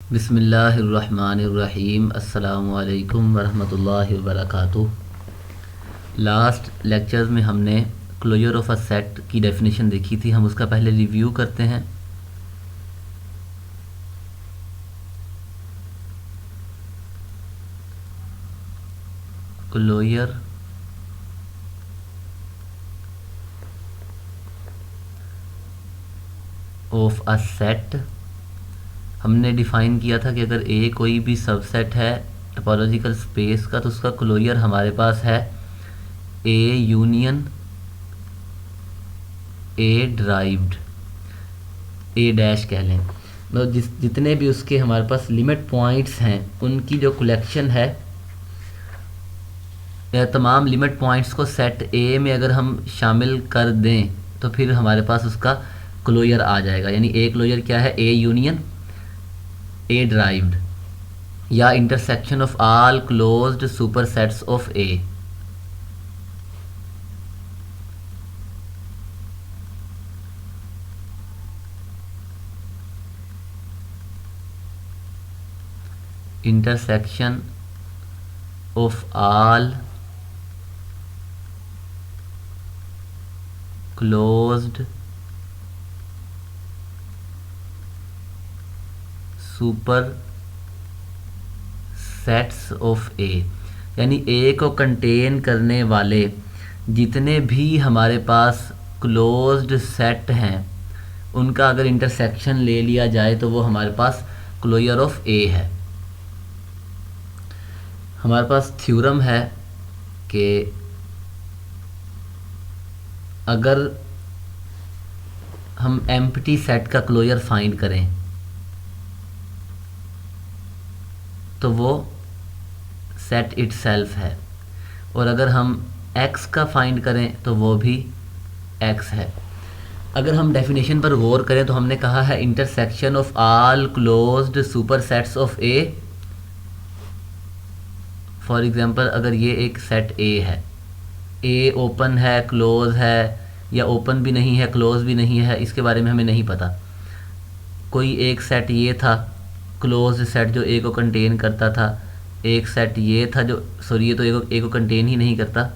बिस्मिल्लाहिर्रहमानिर्रहीम। अस्सलामु अलैकुम वरहमतुल्लाहि वबरकातुह। लास्ट लेक्चर्स में हमने क्लोजर ऑफ अ सेट की डेफिनेशन देखी थी। हम उसका पहले रिव्यू करते हैं। क्लोजर ऑफ अ सेट हमने डिफ़ाइन किया था कि अगर ए कोई भी सबसेट है टोपोलॉजिकल स्पेस का तो उसका क्लोजर हमारे पास है A union A derived, A dash कह लें। मतलब जितने भी उसके हमारे पास लिमिट पॉइंट्स हैं उनकी जो कलेक्शन है, तमाम लिमिट पॉइंट्स को सेट ए में अगर हम शामिल कर दें तो फिर हमारे पास उसका क्लोजर आ जाएगा। यानी ए क्लोजर क्या है? ए यूनियन ए ड्राइव्ड या intersection of all closed supersets of A. Intersection of all closed super sets of A. यानी ए को कंटेन करने वाले जितने भी हमारे पास क्लोज्ड सेट हैं उनका अगर इंटरसेक्शन ले लिया जाए तो वो हमारे पास क्लोजर ऑफ ए है। हमारे पास थ्योरम है कि अगर हम एम्प्टी सेट का क्लोजर फाइंड करें तो वो सेट इटसेल्फ है, और अगर हम x का फाइंड करें तो वो भी x है। अगर हम डेफिनेशन पर गौर करें तो हमने कहा है intersection of all closed supersets of A. For example अगर ये एक सेट ए है, ए ओपन है, क्लोज है, या ओपन भी नहीं है क्लोज भी नहीं है, इसके बारे में हमें नहीं पता। कोई एक सेट ये था क्लोज सेट जो ए को कंटेन करता था, एक सेट ये था जो ये तो ए को कंटेन ही नहीं करता।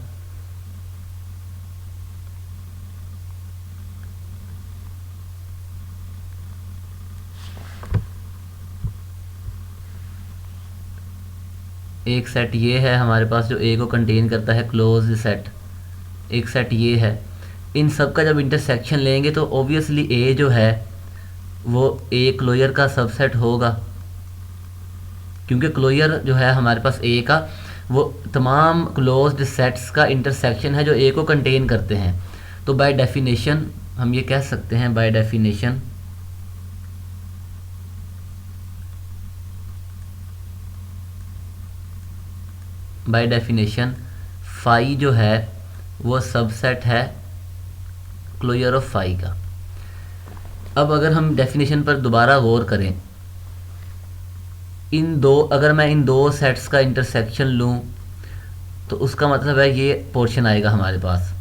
एक सेट ये है हमारे पास जो ए को कंटेन करता है, क्लोज सेट। एक सेट ये है। इन सब का जब इंटरसेक्शन लेंगे तो ऑब्वियसली ए जो है वो ए क्लोजर का सबसेट होगा, क्योंकि क्लोजर जो है हमारे पास ए का वो तमाम क्लोज्ड सेट्स का इंटरसेक्शन है जो ए को कंटेन करते हैं। तो बाय डेफिनेशन हम ये कह सकते हैं, बाय डेफिनेशन फाई जो है वो सबसेट है क्लोजर ऑफ फाई का। अब अगर हम डेफिनेशन पर दोबारा गौर करें, अगर मैं इन दो सेट्स का इंटरसेक्शन लूँ तो उसका मतलब है ये पोर्शन आएगा हमारे पास।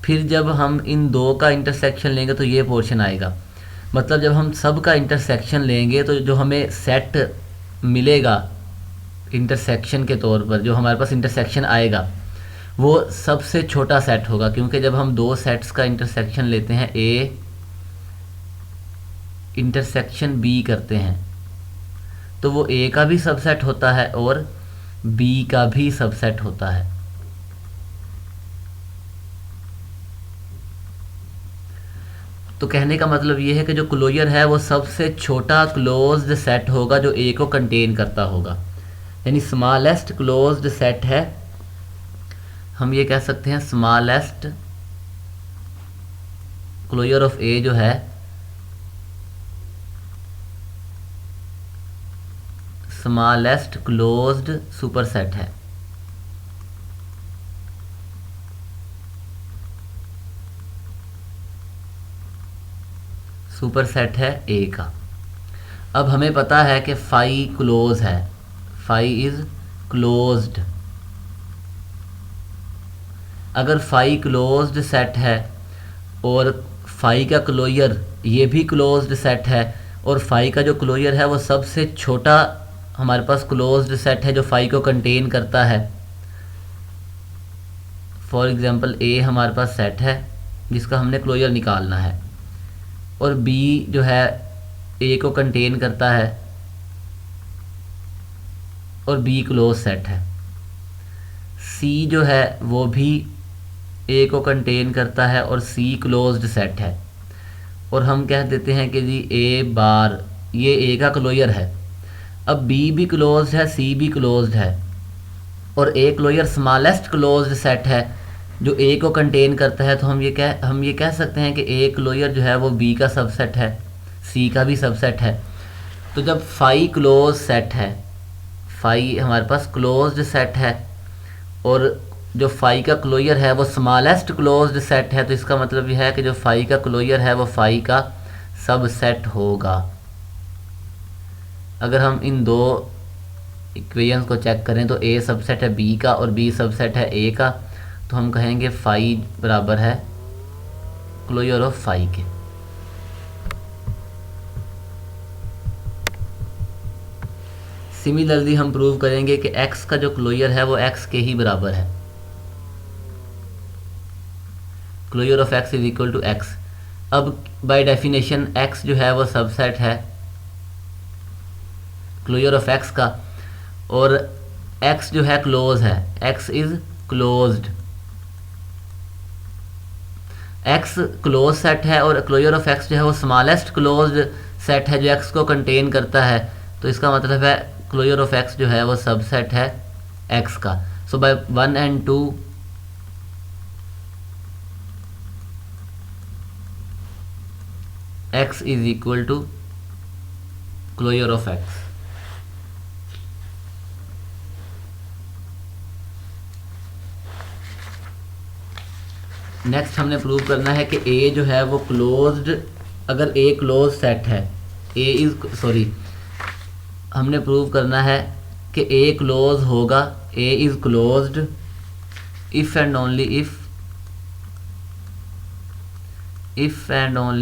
फिर जब हम इन दो का इंटरसेक्शन लेंगे तो ये पोर्शन आएगा। मतलब जब हम सब का इंटरसेक्शन लेंगे तो जो हमें सेट मिलेगा इंटरसेक्शन के तौर पर, जो हमारे पास इंटरसेक्शन आएगा वो सबसे छोटा सेट होगा, क्योंकि जब हम दो सेट्स का इंटरसेक्शन लेते हैं, ए इंटरसेक्शन बी करते हैं, तो वो ए का भी सबसेट होता है और बी का भी सबसेट होता है। तो कहने का मतलब ये है कि जो क्लोजर है वो सबसे छोटा क्लोज्ड सेट होगा जो ए को कंटेन करता होगा। यानी स्मॉलेस्ट क्लोज्ड सेट है, हम ये कह सकते हैं स्मॉलेस्ट क्लोजर ऑफ ए जो है स्मॉलेस्ट क्लोज्ड सुपरसेट है। सुपरसेट है ए का। अब हमें पता है कि फाई क्लोज है, फाई इज क्लोज्ड। अगर फाई क्लोज्ड सेट है और फाई का क्लोजर ये भी क्लोज्ड सेट है और फाई का जो क्लोजर है वो सबसे छोटा हमारे पास क्लोज्ड सेट है जो फाई को कंटेन करता है। फॉर एग्जांपल ए हमारे पास सेट है जिसका हमने क्लोजर निकालना है, और बी जो है ए को कंटेन करता है और बी क्लोज सेट है। सी जो है वो भी ए को कंटेन करता है और सी क्लोज्ड सेट है, और हम कह देते हैं कि जी ए बार ये ए का क्लोजर है। अब बी भी क्लोज्ड है, सी भी क्लोज्ड है, और A closure smallest closed set है जो ए को कंटेन करता है, तो हम ये कह सकते हैं कि ए क्लोजर जो है वो बी का सबसेट है, सी का भी सबसेट है। तो जब फाई क्लोज सेट है, फाई हमारे पास क्लोज्ड सेट है और जो फाई का क्लोजर है वो स्मॉलेस्ट क्लोज्ड सेट है, तो इसका मतलब यह है कि जो फाई का क्लोजर है वो फाई का सबसेट होगा। अगर हम इन दो इक्वेशंस को चेक करें तो ए सबसेट है बी का और बी सबसेट है ए का, तो हम कहेंगे फाई बराबर है क्लोजर ऑफ फाई के। सिमिलरली हम प्रूव करेंगे कि x का जो क्लोजर है वो x के ही बराबर है। Closure of x is equal to x। अब बाय डेफिनेशन x जो है वो सबसेट है क्लोजर ऑफ x का, और x जो है क्लोज है, x is closed. x close set है और क्लोजर ऑफ x जो है वो स्मॉलेस्ट क्लोज्ड सेट है जो x को कंटेन करता है, तो इसका मतलब है क्लोजर ऑफ x जो है वो सबसेट है x का। So by 1 and 2 x is equal to closure of x। Next हमने प्रूव करना है कि a जो है वो क्लोज्ड, अगर a क्लोज सेट है, हमने प्रूव करना है कि a क्लोज होगा, a is closed if and only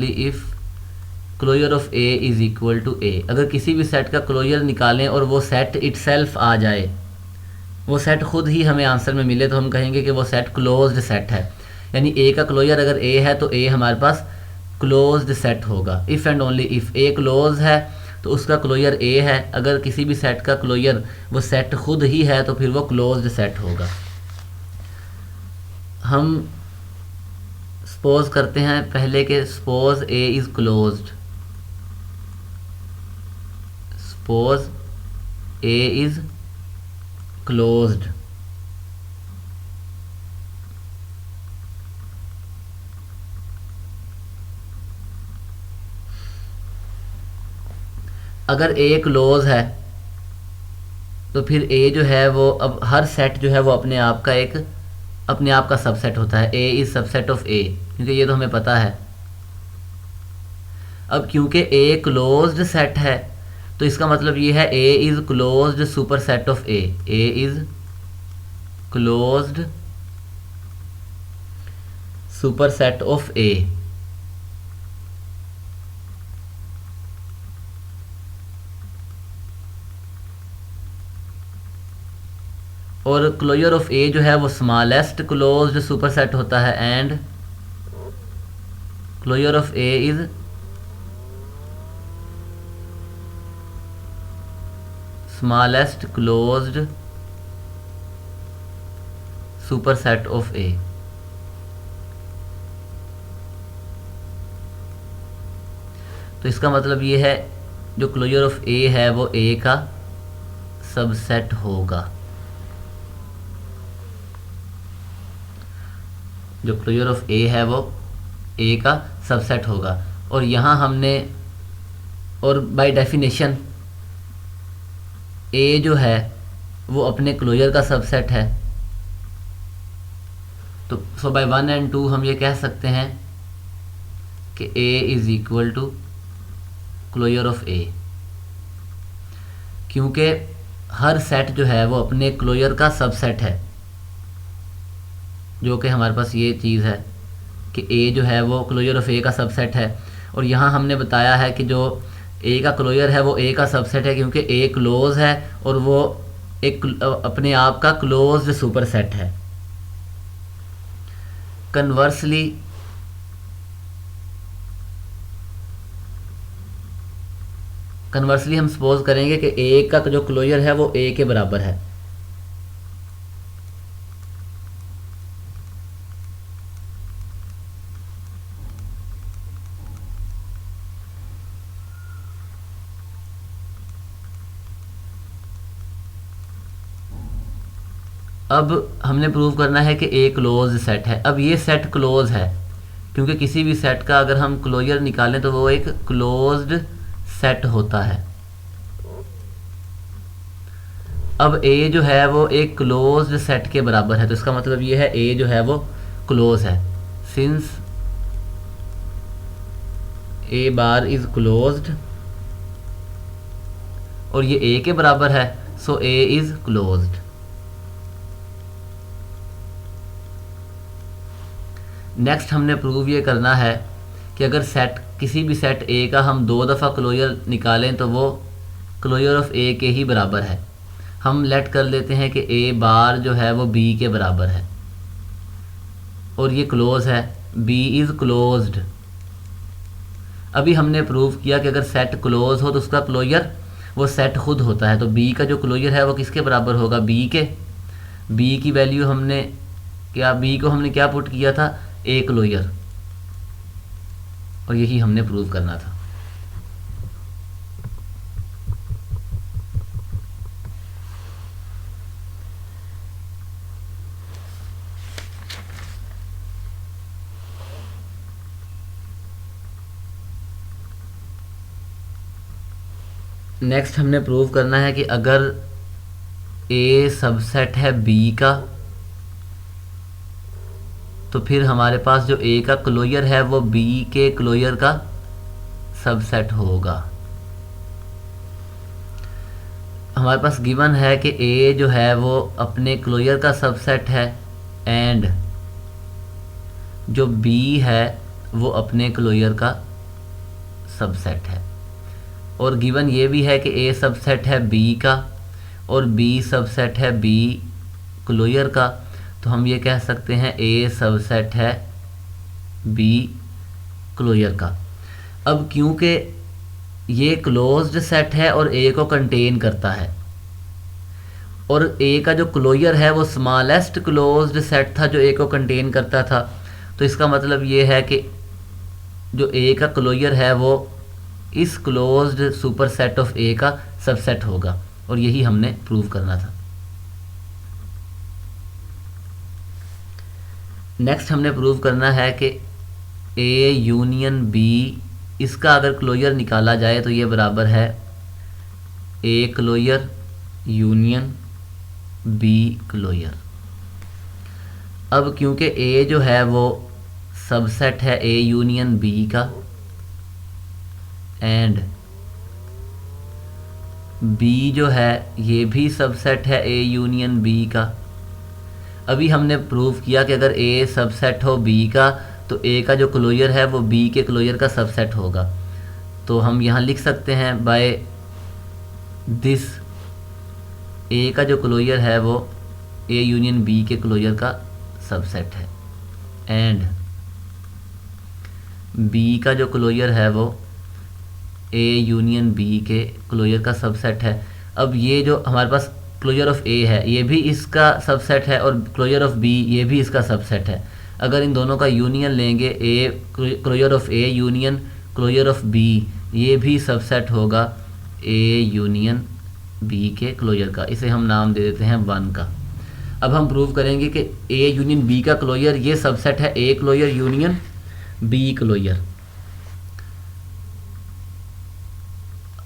if closure of a is equal to a। अगर किसी भी सेट का क्लोजर निकालें और वो सेट इटसेल्फ आ जाए, वो सेट खुद ही हमें आंसर में मिले, तो हम कहेंगे कि वो सेट क्लोज्ड सेट है। यानी ए का क्लोजर अगर ए है तो ए हमारे पास क्लोज्ड सेट होगा। If and only if A close है तो उसका क्लोजर ए है। अगर किसी भी सेट का क्लोजर वो सेट खुद ही है तो फिर वो क्लोज्ड सेट होगा। हम सपोज करते हैं पहले के, suppose A is closed, suppose A is closed. अगर ए क्लोज है तो फिर ए जो है वो, अब हर सेट जो है वो अपने आप का सबसेट होता है। A is subset of A, क्योंकि ये तो हमें पता है। अब क्योंकि ए क्लोज्ड सेट है तो इसका मतलब ये है A is closed super set of A. A is closed super set of A. और क्लोजर ऑफ ए जो है वो स्मॉलेस्ट क्लोज्ड सुपरसेट होता है, and closure of A is smallest closed superset of A. तो इसका मतलब ये है जो क्लोजर ऑफ ए है वो ए का सबसेट होगा। जो क्लोजर ऑफ ए है वो ए का सबसेट होगा। और यहाँ हमने, और बाय डेफिनेशन ए जो है वो अपने क्लोजर का सबसेट है। तो सो बाय 1 and 2 हम ये कह सकते हैं कि A is equal to closure of A, क्योंकि हर सेट जो है वो अपने क्लोजर का सबसेट है, जो कि हमारे पास ये चीज़ है कि ए जो है वो क्लोजर ऑफ ए का सबसेट है। और यहाँ हमने बताया है कि जो ए का क्लोजर है वो ए का सबसेट है क्योंकि ए क्लोज है और वो एक अपने आप का क्लोज्ड सुपरसेट है। कन्वर्सली हम सपोज करेंगे कि ए का जो क्लोजर है वो ए के बराबर है। अब हमने प्रूव करना है कि ए क्लोज सेट है। अब ये सेट क्लोज है क्योंकि किसी भी सेट का अगर हम क्लोजर निकालें तो वो एक क्लोज्ड सेट होता है। अब ए जो है वो एक क्लोज्ड सेट के बराबर है, तो इसका मतलब ये है ए जो है वो क्लोज है। Since A bar is closed और ये ए के बराबर है, सो ए इज क्लोज्ड। नेक्स्ट हमने प्रूव ये करना है कि अगर सेट किसी भी सेट ए का हम 2 दफ़ा क्लोजर निकालें तो वो क्लोजर ऑफ ए के ही बराबर है। हम लेट कर लेते हैं कि ए बार जो है वो बी के बराबर है और ये क्लोज है, बी इज़ क्लोज्ड। अभी हमने प्रूव किया कि अगर सेट क्लोज हो तो उसका क्लोजर वो सेट खुद होता है, तो बी का जो क्लोजर है वो किसके बराबर होगा, बी के। बी की वैल्यू हमने क्या, बी को हमने क्या पुट किया था, ए क्लोजर, और यही हमने प्रूव करना था। नेक्स्ट हमने प्रूव करना है कि अगर ए सबसेट है बी का तो फिर हमारे पास जो ए का क्लोजर है वो बी के क्लोजर का सबसेट होगा। हमारे पास गिवन है कि ए जो है वो अपने क्लोजर का सबसेट है एंड जो बी है वो अपने क्लोजर का सबसेट है, और गिवन ये भी है कि ए सबसेट है बी का और बी सबसेट है बी क्लोजर का, तो हम ये कह सकते हैं ए सबसेट है बी क्लोजर का। अब क्योंकि ये क्लोज्ड सेट है और ए को कंटेन करता है और ए का जो क्लोजर है वो स्मॉलेस्ट क्लोज्ड सेट था जो ए को कंटेन करता था, तो इसका मतलब ये है कि जो ए का क्लोजर है वो इस क्लोज्ड सुपर सेट ऑफ ए का सबसेट होगा, और यही हमने प्रूव करना था। नेक्स्ट हमने प्रूव करना है कि ए यूनियन बी, इसका अगर क्लोजर निकाला जाए तो ये बराबर है A closure union B closure. अब क्योंकि ए जो है वो सबसेट है ए यूनियन बी का एंड बी जो है ये भी सबसेट है ए यूनियन बी का, अभी हमने प्रूव किया कि अगर ए सबसेट हो बी का तो ए का जो क्लोजर है वो बी के क्लोजर का सबसेट होगा, तो हम यहाँ लिख सकते हैं बाय दिस ए का जो क्लोजर है वो ए यूनियन बी के क्लोजर का सबसेट है एंड बी का जो क्लोजर है वो ए यूनियन बी के क्लोजर का सबसेट है। अब ये जो हमारे पास क्लोजर ऑफ ए है ये भी इसका सबसेट है और क्लोजर ऑफ बी ये भी इसका सबसेट है। अगर इन दोनों का यूनियन लेंगे A closure of A union closure of B, ये भी सबसेट होगा ए यूनियन बी के क्लोजर का, इसे हम नाम दे देते हैं 1 का। अब हम प्रूव करेंगे कि ए यूनियन बी का क्लोजर ये सबसेट है A closure union B closure.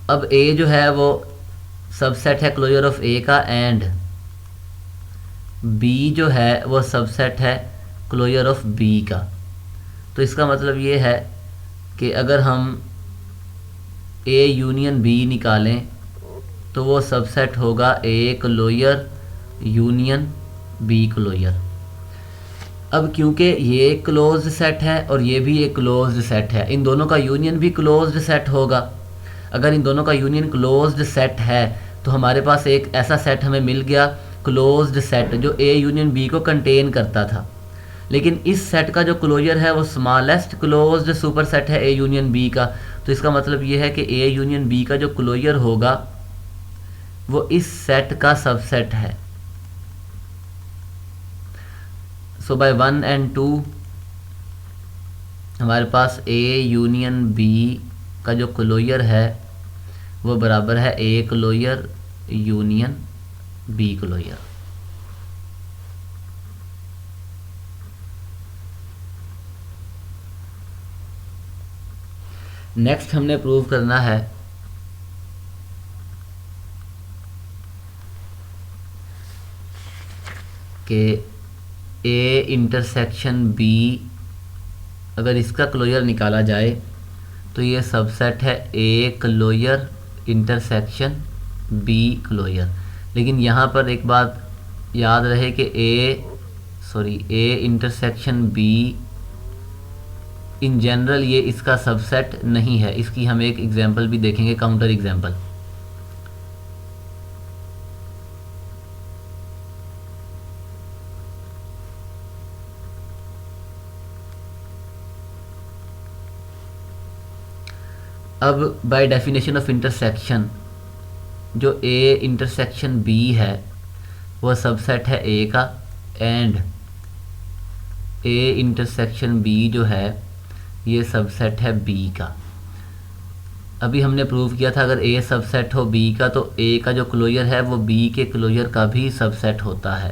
अब ए जो है वो सबसेट है क्लोजर ऑफ ए का एंड बी जो है वो सबसेट है क्लोजर ऑफ बी का, तो इसका मतलब ये है कि अगर हम ए यूनियन बी निकालें तो वो सबसेट होगा A closure union B closure. अब क्योंकि ये क्लोज्ड सेट है और ये भी एक क्लोज्ड सेट है, इन दोनों का यूनियन भी क्लोज्ड सेट होगा, अगर इन दोनों का यूनियन क्लोज्ड सेट है तो हमारे पास एक ऐसा सेट हमें मिल गया क्लोज्ड सेट जो ए यूनियन बी को कंटेन करता था। लेकिन इस सेट का जो क्लोजर है वो स्मॉलेस्ट क्लोज्ड सुपर सेट है ए यूनियन बी का। तो इसका मतलब ये है कि ए यूनियन बी का जो क्लोजर होगा वो इस सेट का सबसेट है। सो बाय 1 and 2 हमारे पास ए यूनियन बी का जो क्लोजर है वो बराबर है A closure union B closure. Next हमने प्रूव करना है कि ए इंटरसेक्शन बी अगर इसका क्लोजर निकाला जाए तो ये सबसेट है A closure intersection B closure. लेकिन यहाँ पर एक बात याद रहे कि A intersection B in general ये इसका सबसेट नहीं है। इसकी हम एक एग्जांपल भी देखेंगे, काउंटर एग्जांपल। अब बाय डेफिनेशन ऑफ इंटरसेक्शन जो ए इंटरसेक्शन बी है वो सबसेट है ए का, एंड ए इंटरसेक्शन बी जो है ये सबसेट है बी का। अभी हमने प्रूव किया था अगर ए सबसेट हो बी का तो ए का जो क्लोजर है वो बी के क्लोजर का भी सबसेट होता है,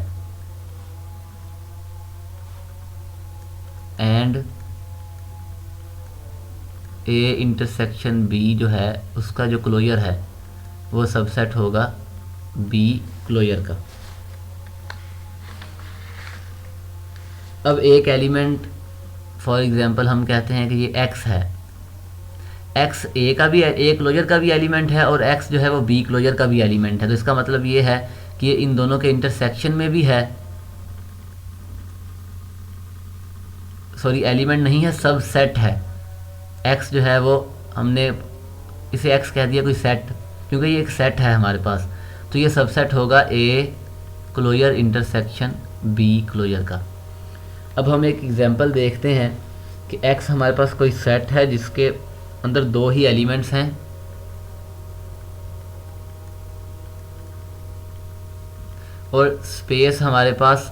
एंड ए इंटरसेक्शन बी जो है उसका जो क्लोजर है वो सबसेट होगा बी क्लोजर का। अब एक एलिमेंट फॉर एग्जांपल हम कहते हैं कि ये x है, x ए का भी ए क्लोजर का भी एलिमेंट है और x जो है वो बी क्लोजर का भी एलिमेंट है। तो इसका मतलब ये है कि ये इन दोनों के इंटरसेक्शन में भी है, सॉरी एलिमेंट नहीं है, सब सेट है। x जो है वो हमने इसे x कह दिया कोई सेट, क्योंकि ये एक सेट है हमारे पास, तो ये सबसेट होगा A closure intersection B closure का। अब हम एक एग्जांपल देखते हैं कि x हमारे पास कोई सेट है जिसके अंदर दो ही एलिमेंट्स हैं, और स्पेस हमारे पास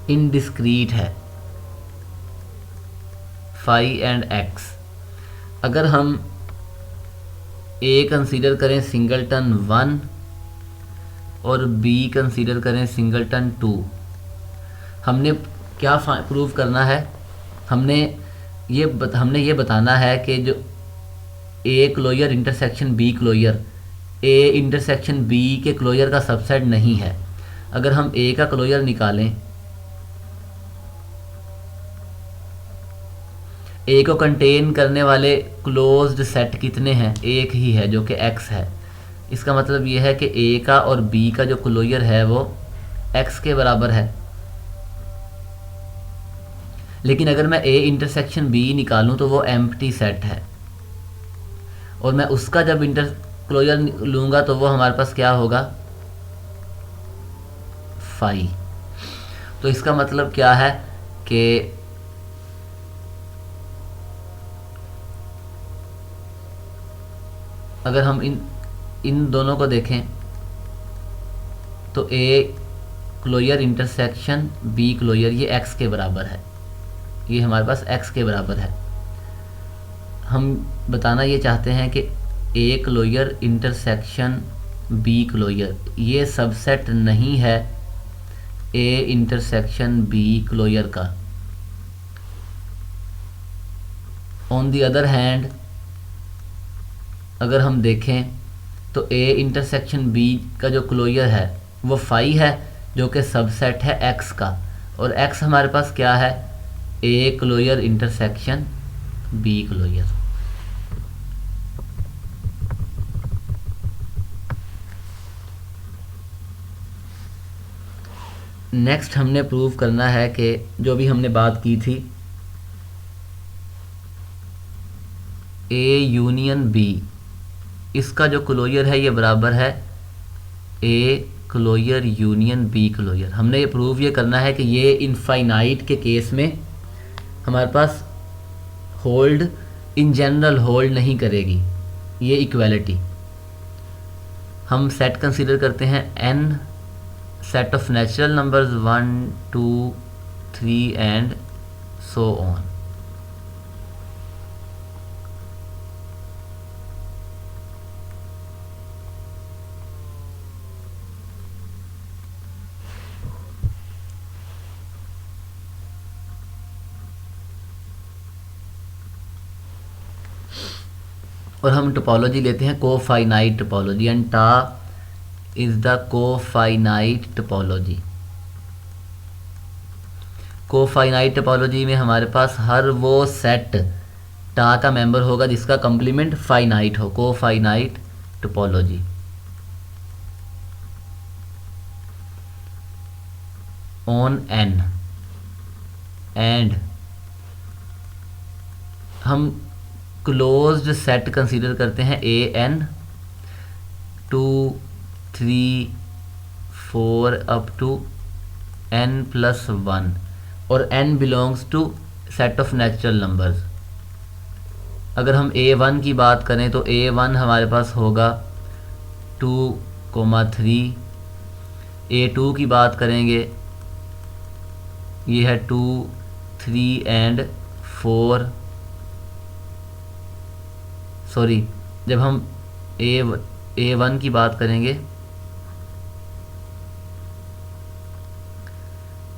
इनडिस्क्रीट है फाई एंड x। अगर हम a कंसीडर करें सिंगलटन 1 और b कंसीडर करें सिंगलटन 2, हमने क्या प्रूव करना है, हमने ये बताना है कि जो A closure intersection B closure A intersection B के क्लोजर का सबसेट नहीं है। अगर हम ए का क्लोजर निकालें, ए को कंटेन करने वाले क्लोज्ड सेट कितने हैं, एक ही है जो कि x है। इसका मतलब ये है कि ए का और बी का जो क्लोजर है वो x के बराबर है। लेकिन अगर मैं ए इंटरसेक्शन बी निकालूं तो वो एम्प्टी सेट है, और मैं उसका जब क्लोजर लूँगा तो वो हमारे पास क्या होगा, फाई। तो इसका मतलब क्या है कि अगर हम इन दोनों को देखें तो A closure intersection B closure ये x के बराबर है, ये हमारे पास x के बराबर है। हम बताना ये चाहते हैं कि A closure intersection B closure ये सबसेट नहीं है ए इंटरसेक्शन बी क्लोजर का। ऑन दी अदर हैंड अगर हम देखें तो ए इंटरसेक्शन बी का जो क्लोजर है वो फाई है जो कि सबसेट है x का, और x हमारे पास क्या है, A closure intersection B closure. Next हमने प्रूव करना है कि जो भी हमने बात की थी ए यूनियन बी, इसका जो क्लोजर है ये बराबर है A closure union B closure. हमने ये प्रूव ये करना है कि ये इनफाइनाइट के केस में हमारे पास होल्ड इन जनरल होल्ड नहीं करेगी ये इक्वालिटी। हम सेट कंसीडर करते हैं n set of natural numbers 1 2 3 and so on. और हम टोपोलॉजी लेते हैं कोफाइनाइट टोपोलॉजी, एंड टा इज द कोफाइनाइट टोपोलॉजी। कोफाइनाइट टोपोलॉजी में हमारे पास हर वो सेट टा का मेंबर होगा जिसका कंप्लीमेंट फाइनाइट हो, cofinite topology. On N and हम क्लोज्ड सेट कंसीडर करते हैं A N 2 3 4 up to n plus 1 और n belongs to set of natural numbers. अगर हम a1 की बात करें तो a1 हमारे पास होगा 2 3। a2 की बात करेंगे ये है 2 3 एंड 4। सॉरी, जब हम a1 की बात करेंगे,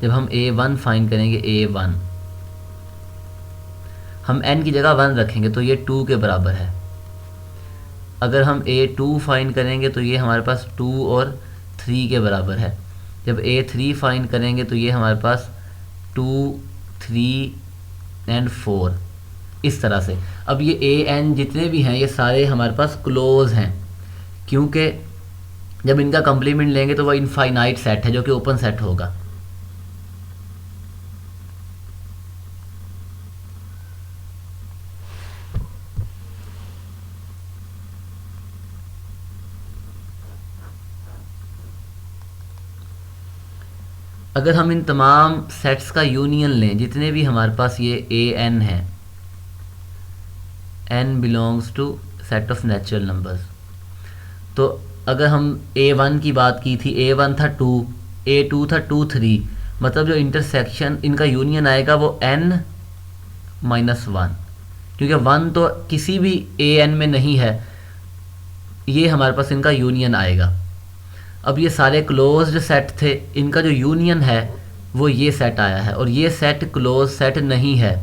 जब हम a1 फाइंड करेंगे a1 हम n की जगह 1 रखेंगे तो ये 2 के बराबर है। अगर हम a2 फाइंड करेंगे तो ये हमारे पास 2 और 3 के बराबर है। जब a3 फाइंड करेंगे तो ये हमारे पास 2 3 एंड 4, इस तरह से। अब ये ए एन जितने भी हैं ये सारे हमारे पास क्लोज हैं, क्योंकि जब इनका कंप्लीमेंट लेंगे तो वह इनफाइनाइट सेट है जो कि ओपन सेट होगा। अगर हम इन तमाम सेट्स का यूनियन लें जितने भी हमारे पास ये ए एन है, n belongs to set of natural numbers, तो अगर हम a1 की बात की थी, a1 था 2, a2 था 2 3, मतलब जो इंटरसेक्शन इनका यूनियन आएगा वो n माइनस 1, क्योंकि 1 तो किसी भी an में नहीं है, ये हमारे पास इनका यूनियन आएगा। अब ये सारे क्लोज्ड सेट थे, इनका जो यूनियन है वो ये सेट आया है, और ये सेट क्लोज सेट नहीं है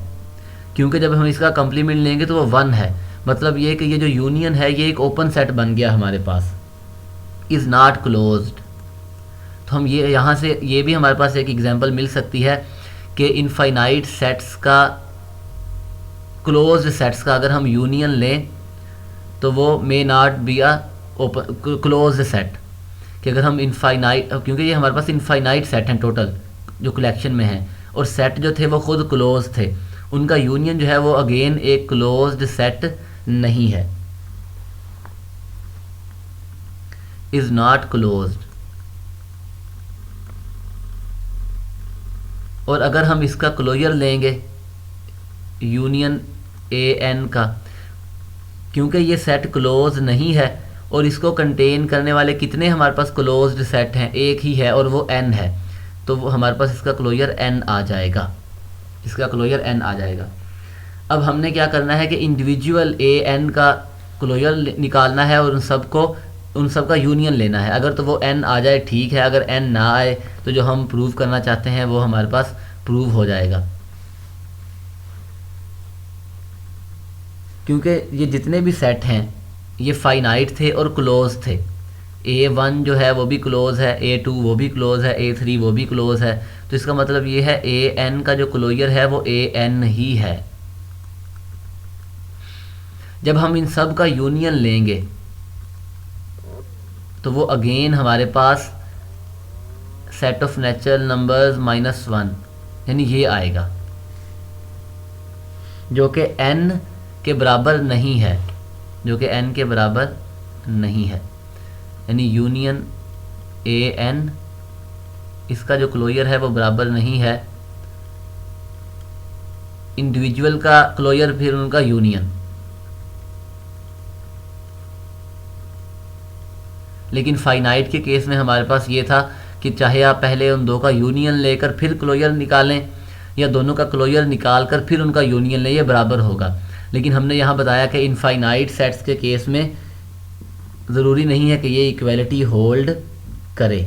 क्योंकि जब हम इसका कंप्लीमेंट लेंगे तो वो 1 है। मतलब ये कि ये जो यूनियन है ये एक ओपन सेट बन गया हमारे पास, इज़ नॉट क्लोज्ड। तो हम ये यहाँ से ये भी हमारे पास एक एग्जांपल मिल सकती है कि इनफाइनाइट सेट्स का, क्लोज्ड सेट्स का अगर हम यूनियन लें तो वो may not be a open closed set, कि अगर हम इनफाइनाइट, क्योंकि ये हमारे पास इनफाइनाइट सेट हैं टोटल जो कलेक्शन में हैं, और सेट जो थे वो खुद क्लोज थे, उनका यूनियन जो है वो अगेन एक क्लोज्ड सेट नहीं है, इज नॉट क्लोज्ड। और अगर हम इसका क्लोजर लेंगे यूनियन ए एन का, क्योंकि ये सेट क्लोज नहीं है और इसको कंटेन करने वाले कितने हमारे पास क्लोज्ड सेट हैं, एक ही है और वो n है, तो वो हमारे पास इसका क्लोजर n आ जाएगा, इसका क्लोजर n आ जाएगा। अब हमने क्या करना है कि इंडिविजुअल ए एन का क्लोजर निकालना है और उन सब का यूनियन लेना है। अगर तो वो n आ जाए ठीक है, अगर n ना आए तो जो हम प्रूव करना चाहते हैं वो हमारे पास प्रूव हो जाएगा। क्योंकि ये जितने भी सेट हैं ये फाइनाइट थे और क्लोज थे, a1 जो है वो भी क्लोज है, a2 वो भी क्लोज है, a3 वो भी क्लोज है, तो इसका मतलब ये है an का जो क्लोजर है वो an ही है। जब हम इन सब का यूनियन लेंगे तो वो अगेन हमारे पास सेट ऑफ नेचुरल नंबर्स -1 यानी ये आएगा, जो कि n के बराबर नहीं है, जो कि n के बराबर नहीं है, यानी यूनियन ए एन, इसका जो क्लोजर है वो बराबर नहीं है इंडिविजुअल का क्लोजर फिर उनका यूनियन। लेकिन फाइनाइट के केस में हमारे पास ये था कि चाहे आप पहले उन दो का यूनियन लेकर फिर क्लोजर निकालें या दोनों का क्लोजर निकाल कर फिर उनका यूनियन लें, ये बराबर होगा। लेकिन हमने यहाँ बताया कि इनफाइनाइट सेट्स के केस में ज़रूरी नहीं है कि ये इक्वलिटी होल्ड करे।